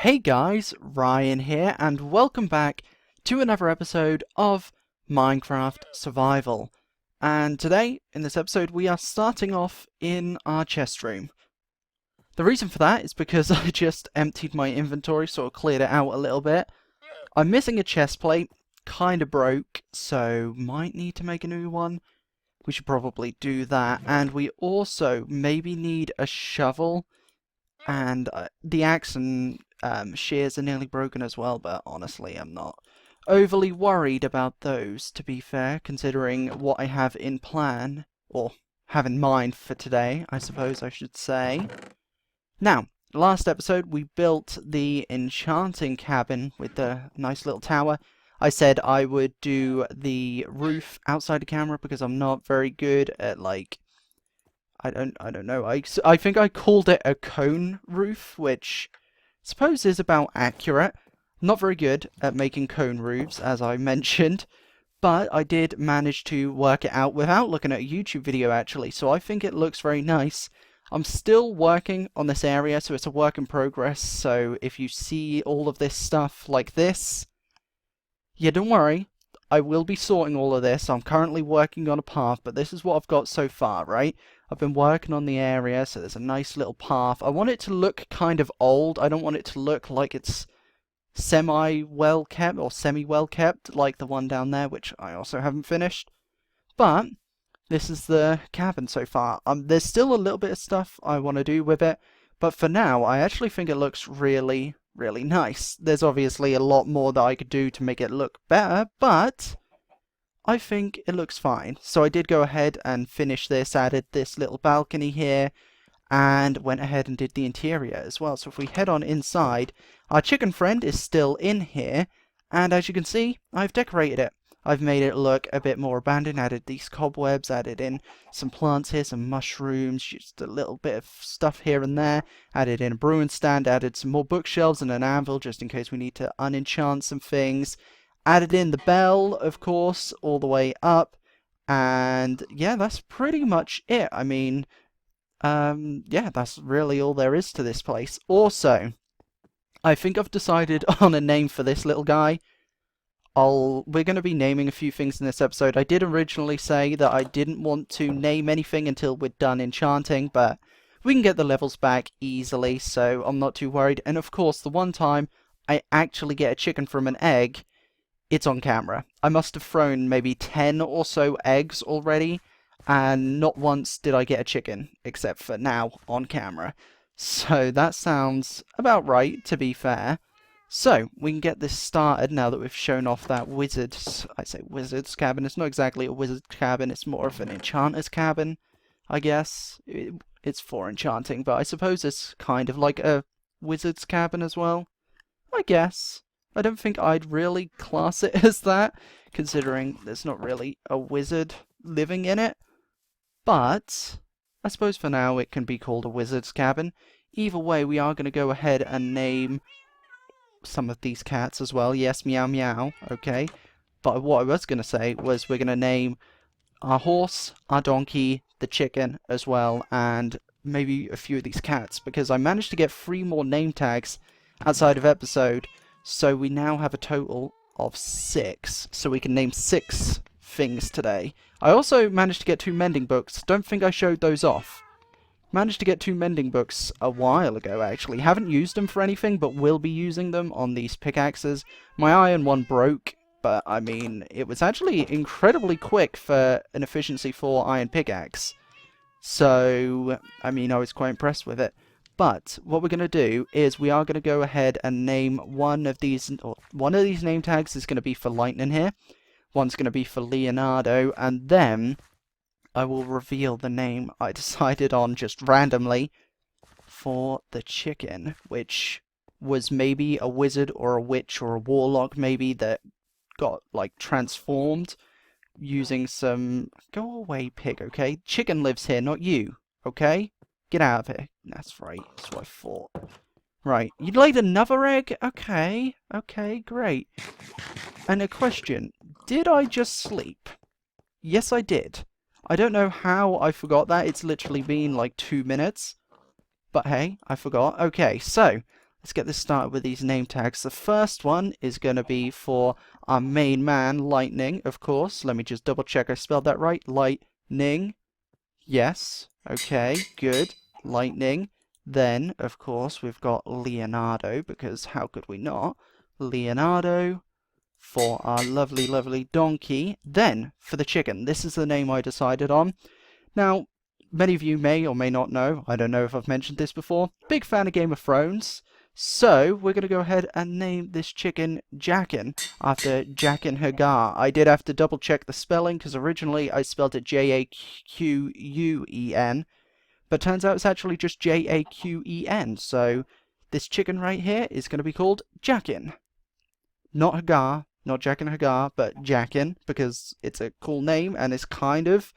Hey guys, Ryan here, and welcome back to another episode of Minecraft Survival. And today, in this episode, we are starting off in our chest room. The reason for that is because I just emptied my inventory, sort of cleared it out a little bit. I'm missing a chest plate, kinda broke, so might need to make a new one. We should probably do that, and we also maybe need a shovel. And the axe and shears are nearly broken as well, but honestly I'm not overly worried about those, to be fair, considering what I have in plan, or have in mind for today, I suppose I should say. Now, last episode we built the enchanting cabin with the nice little tower. I said I would do the roof outside the camera because I'm not very good at, like, I don't know. I think I called it a cone roof, which I suppose is about accurate. Not very good at making cone roofs, as I mentioned, but I did manage to work it out without looking at a YouTube video, actually, so I think it looks very nice. I'm still working on this area, so it's a work in progress, so if you see all of this stuff like this, yeah, don't worry. I will be sorting all of this. I'm currently working on a path, but this is what I've got so far, right? I've been working on the area, so there's a nice little path. I want it to look kind of old. I don't want it to look like it's semi-well kept, or semi-well kept, like the one down there, which I also haven't finished. But this is the cabin so far. There's still a little bit of stuff I want to do with it, but for now, I actually think it looks really nice. There's obviously a lot more that I could do to make it look better, but I think it looks fine. So I did go ahead and finish this, added this little balcony here, and went ahead and did the interior as well. So if we head on inside, our chicken friend is still in here, and as you can see, I've decorated it. I've made it look a bit more abandoned, added these cobwebs, added in some plants here, some mushrooms, just a little bit of stuff here and there, added in a brewing stand, added some more bookshelves and an anvil just in case we need to unenchant some things, added in the bell, of course, all the way up, and yeah, that's pretty much it. I mean, yeah, that's really all there is to this place. Also, I think I've decided on a name for this little guy. We're going to be naming a few things in this episode. I did originally say that I didn't want to name anything until we're done enchanting, but we can get the levels back easily, so I'm not too worried. And of course, the one time I actually get a chicken from an egg, it's on camera. I must have thrown maybe 10 or so eggs already, and not once did I get a chicken, except for now on camera. So that sounds about right, to be fair. So, we can get this started now that we've shown off that wizard's cabin. It's not exactly a wizard's cabin, it's more of an enchanter's cabin, I guess. It's for enchanting, but I suppose it's kind of like a wizard's cabin as well. I guess. I don't think I'd really class it as that, considering there's not really a wizard living in it. But I suppose for now it can be called a wizard's cabin. Either way, we are going to go ahead and name some of these cats as well. Yes, meow meow, okay. But what I was going to say was we're going to name our horse, our donkey, the chicken as well, and maybe a few of these cats, because I managed to get 3 more name tags outside of episode, so we now have a total of 6, so we can name 6 things today. I also managed to get 2 mending books. Don't think I showed those off. Managed to get 2 mending books a while ago, actually. Haven't used them for anything, but will be using them on these pickaxes. My iron one broke, but I mean, it was actually incredibly quick for an efficiency 4 iron pickaxe. So, I mean, I was quite impressed with it. But what we're going to do is we are going to go ahead and name one of these name tags is going to be for Lightning here. One's going to be for Leonardo, and then I will reveal the name I decided on just randomly for the chicken, which was maybe a wizard or a witch or a warlock maybe that got, like, transformed using some... Go away, pig, okay? Chicken lives here, not you, okay? Get out of here. That's right, that's what I thought. Right, you laid another egg? Okay, great. And a question, did I just sleep? Yes, I did. I don't know how I forgot that. It's literally been like 2 minutes. But hey, I forgot. Okay, so let's get this started with these name tags. The first one is going to be for our main man, Lightning, of course. Let me just double check I spelled that right. Lightning. Yes. Okay, good. Lightning. Then, of course, we've got Leonardo, because how could we not? Leonardo for our lovely, lovely donkey. Then, for the chicken, this is the name I decided on. Now, many of you may or may not know, I don't know if I've mentioned this before, big fan of Game of Thrones. So, we're going to go ahead and name this chicken Jaqen, after Jaqen Hagar. I did have to double check the spelling, because originally I spelled it Jaquen, but turns out it's actually just Jaqen, so this chicken right here is going to be called Jaqen. Not Hagar, not Jaqen Hagar, but Jaqen, because it's a cool name, and it's kind of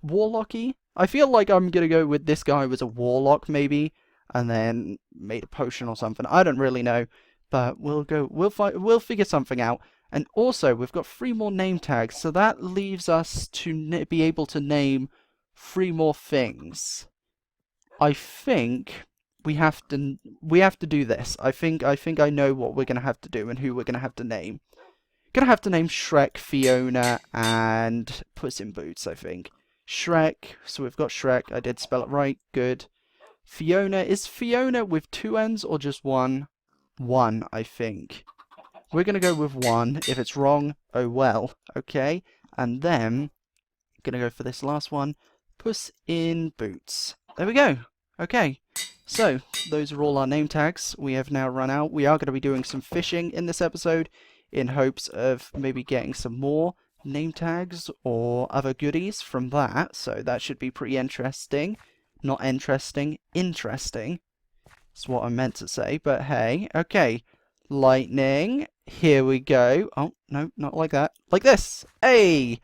warlocky. I feel like I'm going to go with this guy was a warlock, maybe, and then made a potion or something. I don't really know, but we'll figure something out. And also, we've got 3 more name tags, so that leaves us to be able to name 3 more things. I think we have to do this. I think I know what we're gonna have to do and who we're gonna have to name. Gonna have to name Shrek, Fiona, and Puss in Boots, I think. Shrek, so we've got Shrek, I did spell it right, good. Fiona, is Fiona with 2 N's or just 1? 1, I think. We're gonna go with 1. If it's wrong, oh well, okay. And then, gonna go for this last one, Puss in Boots. There we go. Okay, so those are all our name tags. We have now run out. We are going to be doing some fishing in this episode in hopes of maybe getting some more name tags or other goodies from that. So that should be pretty interesting. Not interesting, interesting. That's what I meant to say, but hey, okay. Lightning, here we go. Oh, no, not like that. Like this. Hey!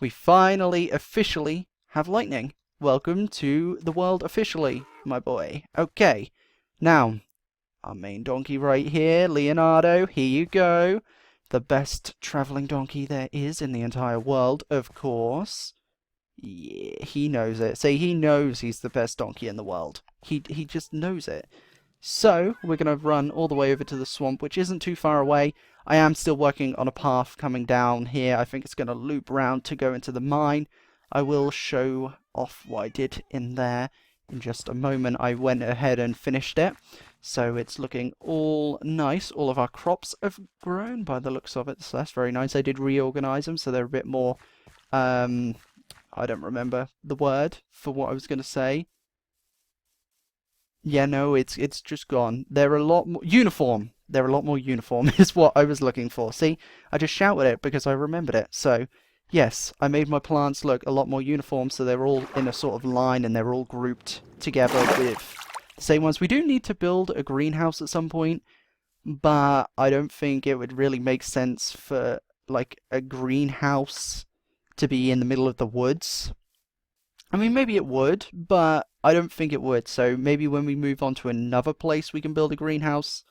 We finally, officially have lightning. Welcome to the world officially, my boy. Okay, now, our main donkey right here, Leonardo, here you go. The best travelling donkey there is in the entire world, of course. Yeah, he knows it. Say he knows he's the best donkey in the world. He just knows it. So, we're going to run all the way over to the swamp, which isn't too far away. I am still working on a path coming down here. I think it's going to loop round to go into the mine. I will show off what I did in there in just a moment. I went ahead and finished it. So it's looking all nice. All of our crops have grown by the looks of it. So that's very nice. I did reorganize them so they're a bit more... I don't remember the word for what I was going to say. Yeah, no, it's just gone. They're a lot more uniform. They're a lot more uniform is what I was looking for. See, I just shouted it because I remembered it. So, yes, I made my plants look a lot more uniform so they're all in a sort of line and they're all grouped together with the same ones. We do need to build a greenhouse at some point, but I don't think it would really make sense for, like, a greenhouse to be in the middle of the woods. I mean, maybe it would, but I don't think it would. So maybe when we move on to another place we can build a greenhouse.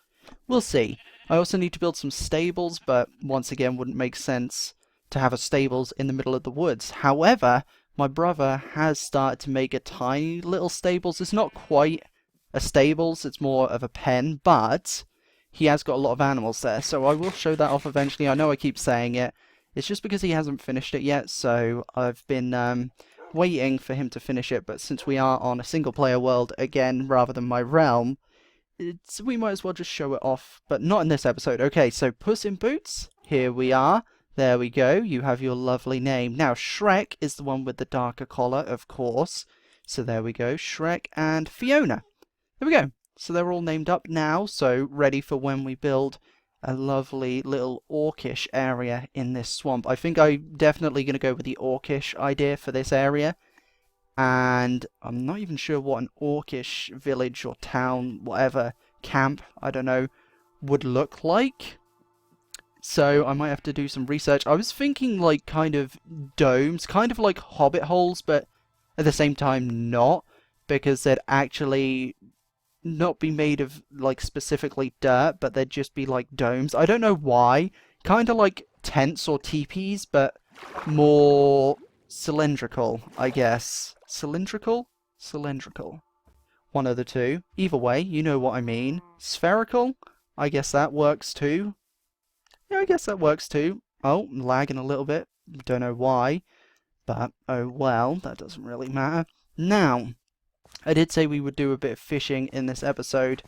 We'll see. I also need to build some stables, but once again, wouldn't make sense to have a stables in the middle of the woods. However, my brother has started to make a tiny little stables. It's not quite a stables, it's more of a pen, but he has got a lot of animals there. So I will show that off eventually. I know I keep saying it. It's just because he hasn't finished it yet, so I've been... waiting for him to finish it, but since we are on a single player world again rather than my realm, we might as well just show it off, but not in this episode. Okay, so Puss in Boots, here we are. There we go, you have your lovely name. Now, Shrek is the one with the darker collar, of course. So there we go, Shrek and Fiona. There we go. So they're all named up now, so ready for when we build a lovely little orcish area in this swamp. I think I'm definitely going to go with the orcish idea for this area. And I'm not even sure what an orcish village or town, whatever, camp, I don't know, would look like. So I might have to do some research. I was thinking like kind of domes, kind of like hobbit holes, but at the same time not, because they'd actually not be made of like specifically dirt, but they'd just be like domes. I don't know why. Kind of like tents or teepees, but more cylindrical, I guess. Cylindrical? Cylindrical. One of the two. Either way, you know what I mean. Spherical? I guess that works too. Yeah, I guess that works too. Oh, I'm lagging a little bit. Don't know why. But, oh well, that doesn't really matter. Now, I did say we would do a bit of fishing in this episode,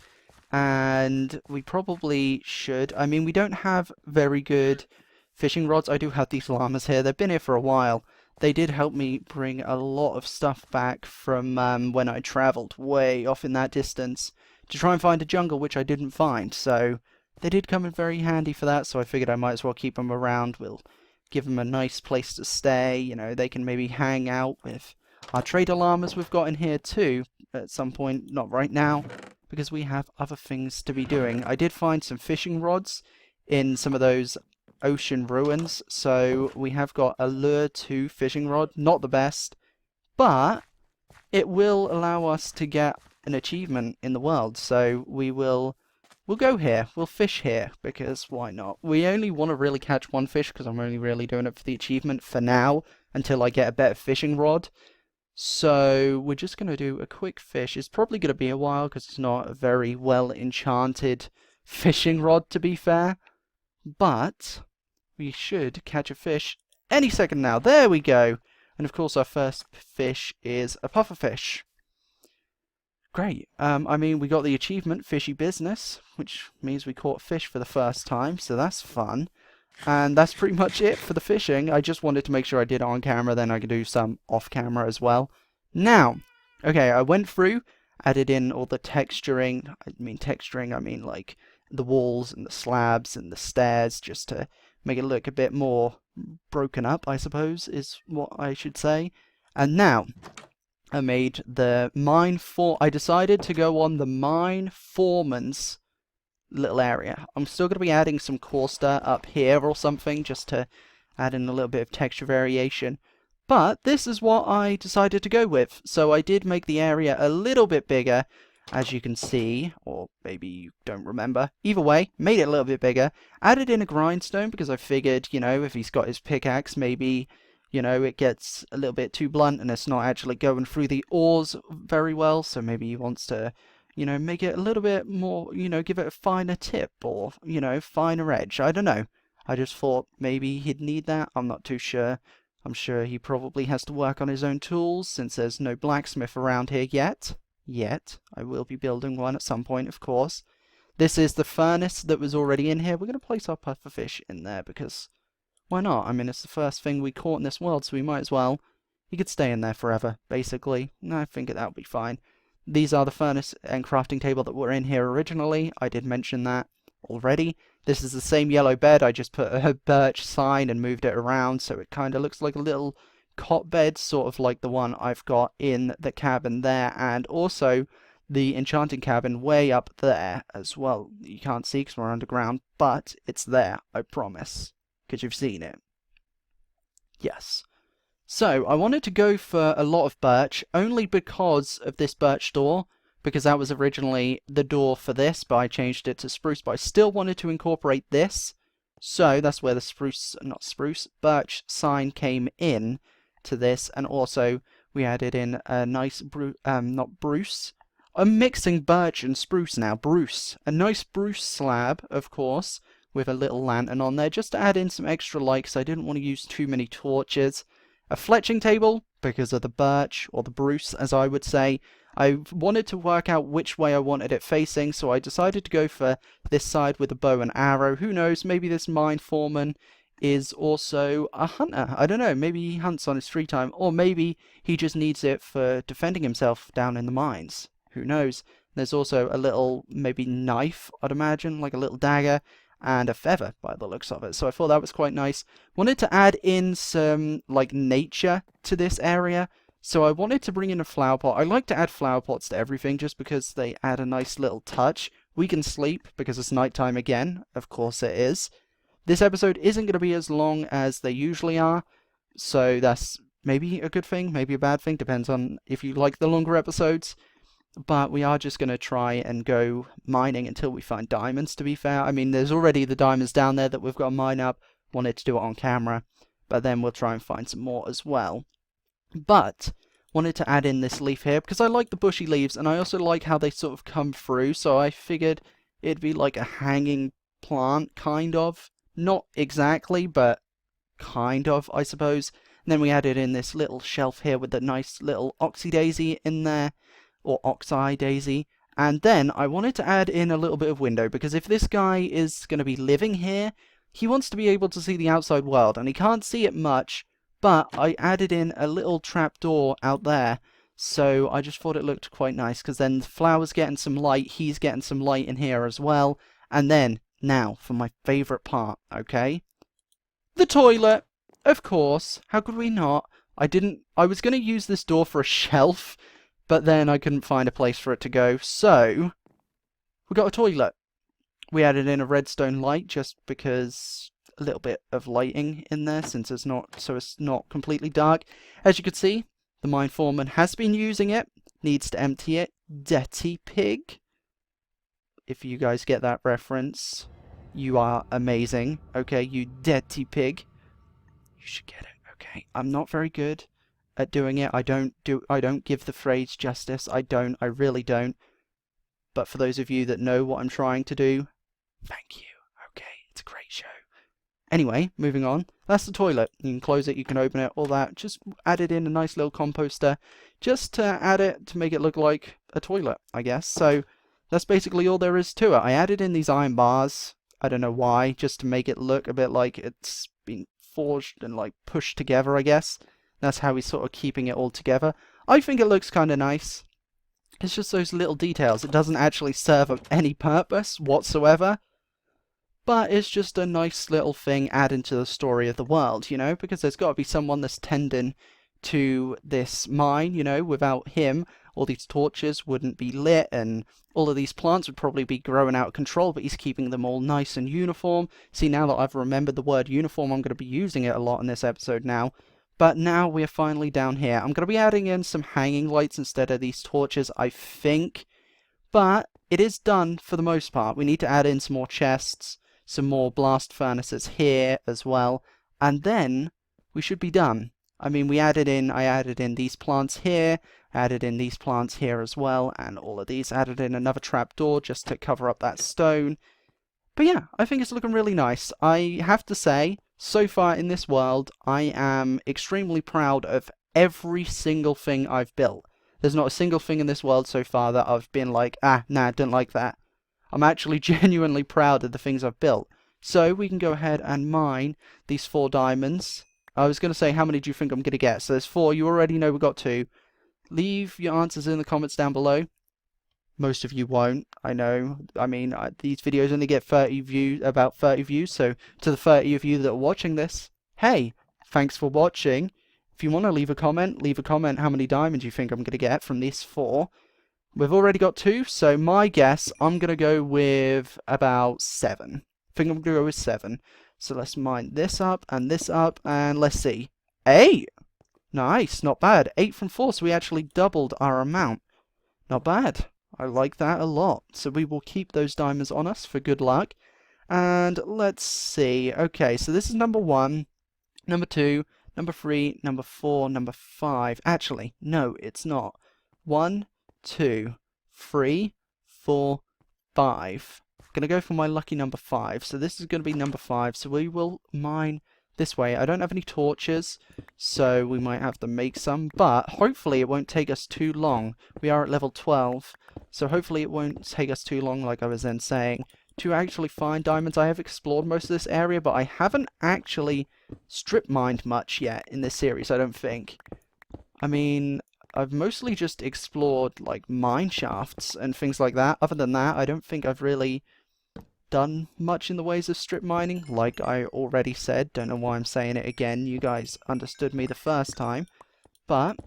and we probably should. I mean, we don't have very good fishing rods. I do have these llamas here. They've been here for a while. They did help me bring a lot of stuff back from when I travelled way off in that distance to try and find a jungle, which I didn't find. So they did come in very handy for that, so I figured I might as well keep them around. We'll give them a nice place to stay. You know, they can maybe hang out with our trader llamas we've got in here too at some point. Not right now, because we have other things to be doing. I did find some fishing rods in some of those ocean ruins, so we have got a Lure 2 fishing rod. Not the best, but it will allow us to get an achievement in the world, so we'll go here, we'll fish here, because why not? We only want to really catch one fish, because I'm only really doing it for the achievement for now, until I get a better fishing rod. So we're just going to do a quick fish. It's probably going to be a while, because it's not a very well enchanted fishing rod, to be fair. But we should catch a fish any second now. There we go. And of course our first fish is a pufferfish. Great. I mean, we got the achievement, Fishy Business, which means we caught fish for the first time, so that's fun. And that's pretty much it for the fishing. I just wanted to make sure I did it on camera, then I could do some off camera as well. Now, okay, I went through, added in all the texturing. I mean like the walls and the slabs and the stairs, just to make it look a bit more broken up, I suppose, is what I should say. And now, I made the I decided to go on the mine foreman's little area. I'm still going to be adding some coaster up here or something, just to add in a little bit of texture variation. But this is what I decided to go with. So I did make the area a little bit bigger, as you can see, or maybe you don't remember. Either way, made it a little bit bigger. Added in a grindstone because I figured, you know, if he's got his pickaxe, maybe, you know, it gets a little bit too blunt and it's not actually going through the ores very well. So maybe he wants to, you know, make it a little bit more, you know, give it a finer tip or, you know, finer edge. I don't know. I just thought maybe he'd need that. I'm not too sure. I'm sure he probably has to work on his own tools since there's no blacksmith around here yet. I will be building one at some point, of course. This is the furnace that was already in here. We're going to place our pufferfish in there because why not? I mean, it's the first thing we caught in this world, so we might as well. He could stay in there forever, basically. I think that'll be fine. These are the furnace and crafting table that were in here originally. I did mention that already. This is the same yellow bed. I just put a birch sign and moved it around so it kind of looks like a little cot bed, sort of like the one I've got in the cabin there, and also the enchanting cabin way up there as well. You can't see because we're underground, but it's there, I promise, because you've seen it. Yes. So, I wanted to go for a lot of birch, only because of this birch door, because that was originally the door for this, but I changed it to spruce, but I still wanted to incorporate this, so that's where the birch sign came in to this, and also we added in a nice I'm mixing birch and spruce now, a nice spruce slab, of course, with a little lantern on there, just to add in some extra light, because I didn't want to use too many torches. A fletching table, because of the birch, or the spruce, as I would say. I wanted to work out which way I wanted it facing, so I decided to go for this side with a bow and arrow. Who knows, maybe this mine foreman is also a hunter. I don't know, maybe he hunts on his free time, or maybe he just needs it for defending himself down in the mines. Who knows? There's also a little, maybe knife, I'd imagine, like a little dagger, and a feather by the looks of it. So I thought that was quite nice. Wanted to add in some, like, nature to this area. So I wanted to bring in a flower pot. I like to add flower pots to everything just because they add a nice little touch. We can sleep because it's nighttime again. Of course it is. This episode isn't going to be as long as they usually are. So that's maybe a good thing, maybe a bad thing. Depends on if you like the longer episodes. But we are just going to try and go mining until we find diamonds, to be fair. I mean, there's already the diamonds down there that we've got to mine up. Wanted to do it on camera. But then we'll try and find some more as well. But wanted to add in this leaf here because I like the bushy leaves and I also like how they sort of come through, so I figured it'd be like a hanging plant, kind of. Not exactly, but kind of, I suppose. And then we added in this little shelf here with the nice little oxy daisy in there, or oxeye daisy. And then I wanted to add in a little bit of window, because if this guy is going to be living here, he wants to be able to see the outside world, and he can't see it much, but I added in a little trapdoor out there, so I just thought it looked quite nice, because then the flower's getting some light, he's getting some light in here as well. And then, now, for my favourite part, okay? The toilet! Of course, how could we not? I was going to use this door for a shelf, but then I couldn't find a place for it to go, so we got a toilet. We added in a redstone light just because a little bit of lighting in there since it's not completely dark. As you can see, the mine foreman has been using it, needs to empty it. Dirty pig. If you guys get that reference, you are amazing. Okay, you dirty pig. You should get it. Okay, I'm not very good at doing it. I don't give the phrase justice. I really don't. But for those of you that know what I'm trying to do, thank you. Okay, it's a great show. Anyway, moving on. That's the toilet. You can close it, you can open it, all that. Just added in a nice little composter just to add it to make it look like a toilet, I guess. So that's basically all there is to it. I added in these iron bars. I don't know why, just to make it look a bit like it's been forged and like pushed together, I guess. That's how he's sort of keeping it all together. I think it looks kind of nice. It's just those little details. It doesn't actually serve any purpose whatsoever. But it's just a nice little thing adding to the story of the world, you know? Because there's got to be someone that's tending to this mine, you know? Without him, all these torches wouldn't be lit and all of these plants would probably be growing out of control, but he's keeping them all nice and uniform. See, now that I've remembered the word uniform, I'm going to be using it a lot in this episode now. But now we're finally down here. I'm going to be adding in some hanging lights instead of these torches, I think. But it is done for the most part. We need to add in some more chests, some more blast furnaces here as well. And then we should be done. I mean, I added in these plants here, added in these plants here as well, and all of these, added in another trapdoor just to cover up that stone. But yeah, I think it's looking really nice. I have to say, so far in this world, I am extremely proud of every single thing I've built. There's not a single thing in this world so far that I've been like, nah, don't like that. I'm actually genuinely proud of the things I've built. So we can go ahead and mine these 4 diamonds. I was going to say, how many do you think I'm going to get? So there's 4. You already know we got 2. Leave your answers in the comments down below. Most of you won't, I know. I mean, these videos only get about 30 views, so to the 30 of you that are watching this, hey, thanks for watching. If you want to leave a comment how many diamonds you think I'm going to get from these 4. We've already got 2, so my guess, I'm going to go with about 7. I think I'm going to go with 7. So let's mine this up, and let's see. 8! Nice, not bad. 8 from 4, so we actually doubled our amount. Not bad. I like that a lot. So we will keep those diamonds on us for good luck. And let's see. Okay, so this is number 1, number 2, number 3, number 4, number 5. Actually, no, it's not. 1, 2, 3, 4, 5. I'm going to go for my lucky number 5. So this is going to be number 5. So we will mine this way. I don't have any torches, so we might have to make some. But hopefully it won't take us too long. We are at level 12. So hopefully it won't take us too long, like I was then saying, to actually find diamonds. I have explored most of this area, but I haven't actually strip mined much yet in this series, I don't think. I mean, I've mostly just explored, like, mine shafts and things like that. Other than that, I don't think I've really done much in the ways of strip mining, like I already said. Don't know why I'm saying it again. You guys understood me the first time. But,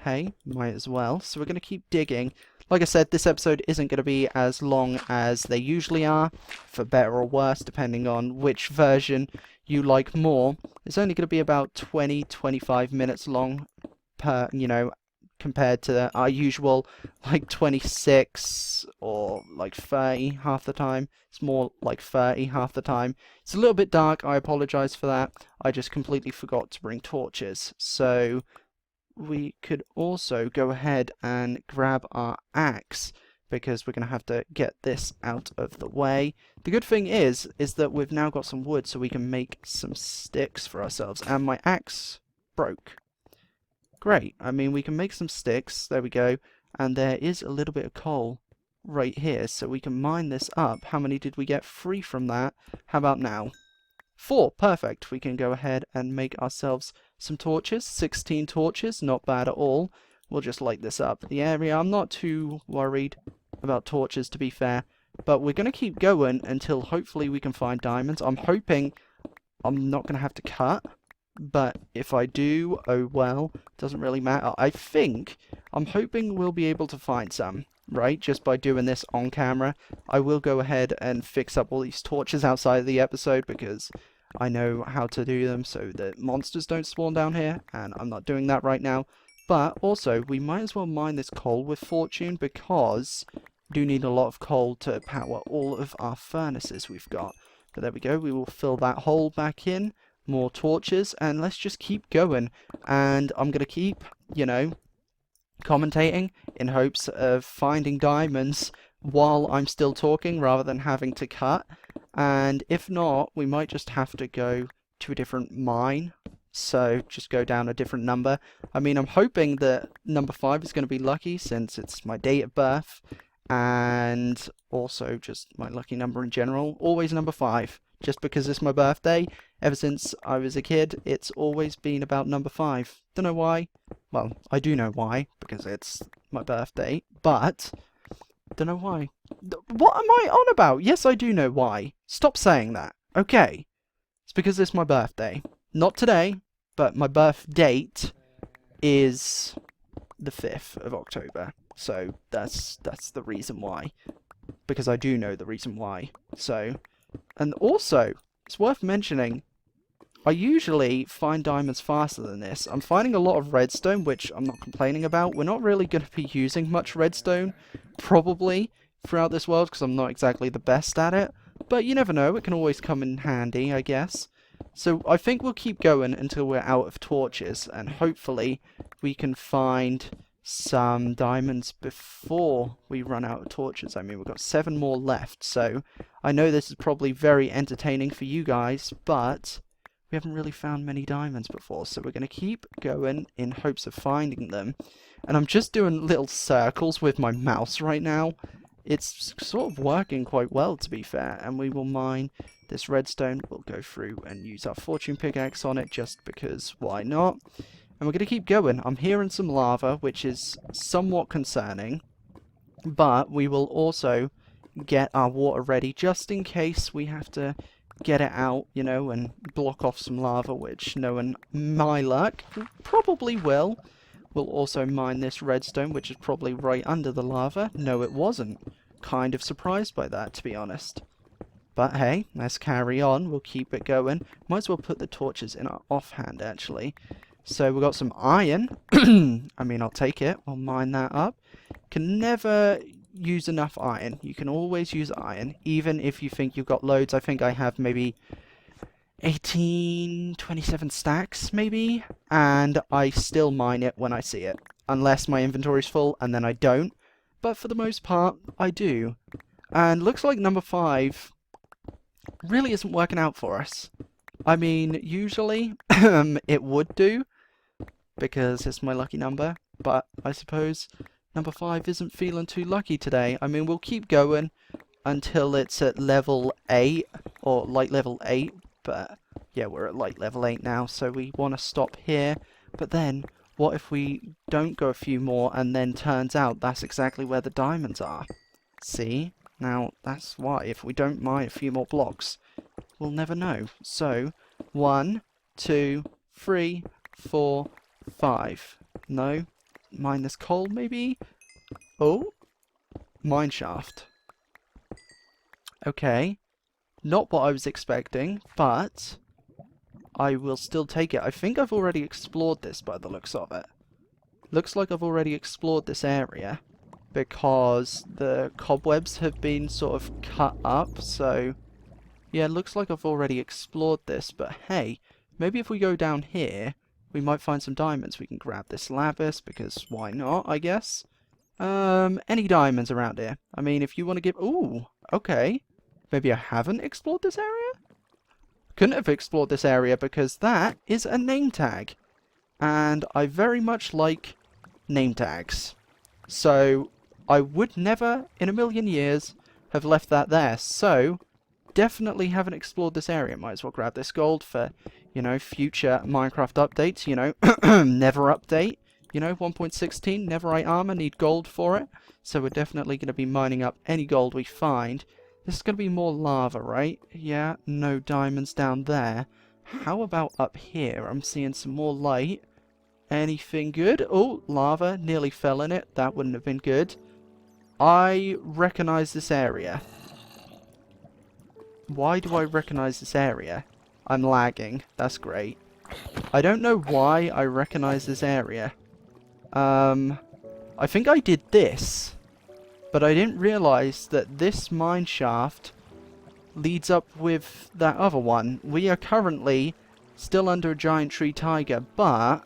hey, might as well. So we're going to keep digging. Like I said, this episode isn't going to be as long as they usually are, for better or worse, depending on which version you like more. It's only going to be about 20-25 minutes long per, you know, compared to our usual, like, 26 or, like, 30 half the time. It's more like 30 half the time. It's a little bit dark, I apologise for that. I just completely forgot to bring torches. So we could also go ahead and grab our axe, because we're going to have to get this out of the way. The good thing is that we've now got some wood, so we can make some sticks for ourselves. And my axe broke. Great. I mean, we can make some sticks. There we go. And there is a little bit of coal right here, so we can mine this up. How many did we get free from that? How about now? 4. Perfect. We can go ahead and make ourselves some torches. 16 torches. Not bad at all. We'll just light this up. The area, I'm not too worried about torches, to be fair. But we're going to keep going until hopefully we can find diamonds. I'm hoping I'm not going to have to cut. But if I do, oh well. Doesn't really matter. I'm hoping we'll be able to find some. Right, just by doing this on camera. I will go ahead and fix up all these torches outside of the episode, because I know how to do them so that monsters don't spawn down here, and I'm not doing that right now. But also, we might as well mine this coal with fortune, because we do need a lot of coal to power all of our furnaces we've got. But there we go, we will fill that hole back in, more torches, and let's just keep going. And I'm going to keep, you know, commentating in hopes of finding diamonds while I'm still talking rather than having to cut. And if not, we might just have to go to a different mine, so just go down a different number. I mean, I'm hoping that number 5 is going to be lucky, since it's my date of birth, and also just my lucky number in general. Always number 5, just because it's my birthday. Ever since I was a kid, it's always been about number 5. Don't know why. Well, I do know why, because it's my birthday, but don't know why. What am I on about? Yes, I do know why. Stop saying that. Okay. It's because it's my birthday. Not today, but my birth date is the 5th of October. So that's the reason why. Because I do know the reason why. So, and also, it's worth mentioning, I usually find diamonds faster than this. I'm finding a lot of redstone, which I'm not complaining about. We're not really going to be using much redstone, probably, throughout this world, because I'm not exactly the best at it. But you never know, it can always come in handy, I guess. So I think we'll keep going until we're out of torches, and hopefully we can find some diamonds before we run out of torches. I mean, we've got 7 more left, so I know this is probably very entertaining for you guys, but we haven't really found many diamonds before, so we're going to keep going in hopes of finding them. And I'm just doing little circles with my mouse right now. It's sort of working quite well, to be fair, and we will mine this redstone. We'll go through and use our fortune pickaxe on it, just because why not? And we're going to keep going. I'm hearing some lava, which is somewhat concerning, but we will also get our water ready, just in case we have to get it out, you know, and block off some lava, which, knowing my luck, probably will. We'll also mine this redstone, which is probably right under the lava. No, it wasn't. Kind of surprised by that, to be honest. But hey, let's carry on. We'll keep it going. Might as well put the torches in our offhand, actually. So we've got some iron. I mean, I'll take it. I'll mine that up. Can never use enough iron. You can always use iron, even if you think you've got loads. I think I have maybe 18, 27 stacks, maybe, and I still mine it when I see it, unless my inventory's full, and then I don't, but for the most part, I do. And looks like number 5 really isn't working out for us. I mean, usually, it would do, because it's my lucky number, but I suppose number 5 isn't feeling too lucky today. I mean, we'll keep going until it's at level 8, or light level 8, but yeah, we're at light level 8 now, so we want to stop here. But then, what if we don't go a few more, and then turns out that's exactly where the diamonds are? See? Now, that's why, if we don't mine a few more blocks, we'll never know. So, 1, 2, 3, 4, 5. No? Mine this coal, maybe? Oh? Mine shaft. Okay. Not what I was expecting, but I will still take it. I think I've already explored this by the looks of it. Looks like I've already explored this area, because the cobwebs have been sort of cut up, so yeah, it looks like I've already explored this, but hey, maybe if we go down here, we might find some diamonds. We can grab this lapis, because why not, I guess. Any diamonds around here? I mean, if you want to give... Ooh, okay. Maybe I haven't explored this area? Couldn't have explored this area because that is a name tag. And I very much like name tags. So, I would never, in a million years, have left that there. So, definitely haven't explored this area. Might as well grab this gold for, you know, future Minecraft updates. You know, never update. You know, 1.16, Neverite armor, need gold for it. So we're definitely going to be mining up any gold we find. This is going to be more lava, right? Yeah, no diamonds down there. How about up here? I'm seeing some more light. Anything good? Oh, lava. Nearly fell in it. That wouldn't have been good. I recognize this area. Why do I recognize this area? I'm lagging. That's great. I don't know why I recognize this area. I think I did this, but I didn't realize that this mine shaft leads up with that other one. We are currently still under a giant tree tiger, but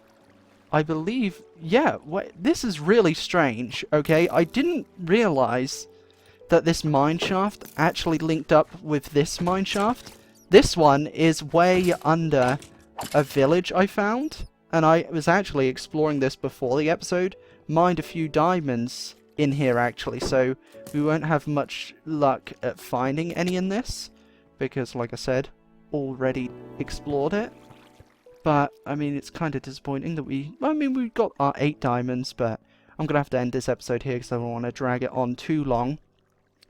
I believe, yeah, this is really strange, okay? I didn't realize that this mine shaft actually linked up with this mine shaft. This one is way under a village I found. And I was actually exploring this before the episode. Mined a few diamonds in here, actually. So we won't have much luck at finding any in this. Because, like I said, already explored it. But, I mean, it's kind of disappointing that we got our 8 diamonds. But I'm going to have to end this episode here because I don't want to drag it on too long.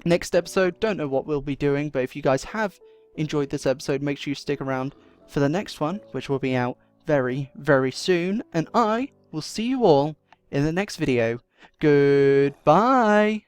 Next episode, don't know what we'll be doing. But if you guys have enjoyed this episode, make sure you stick around for the next one, which will be out very, very soon, and I will see you all in the next video. Goodbye!